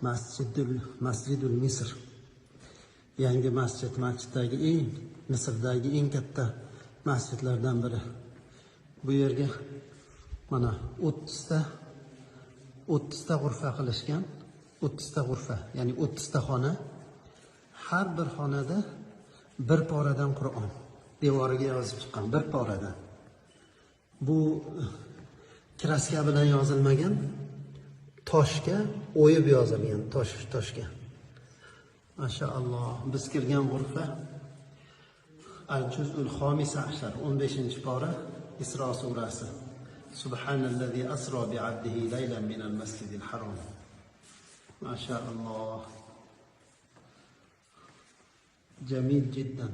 Masjidul Misr. Yangi masjiddagi Misrdagi eng katta masjidlardan biri. Bu yerga mana 30 ta g'urfa qilishgan. 30 ta g'urfa, ya'ni 30 ta xona. Har bir xonada bir poradan Qur'on devoriga yozib chiqqan, bir poradan. Bu kraska bilan yozilmagan, toshga o'yib yozilgan, toshga. Mashaalloh, biz kirgan g'urfa Al-Juz'ul Xomisa ashar, 15-pora, Isro surasi. Subhanallazi asro bi'abdihi laylan minal masjidil harom. Mashaalloh. Jamil jiddan.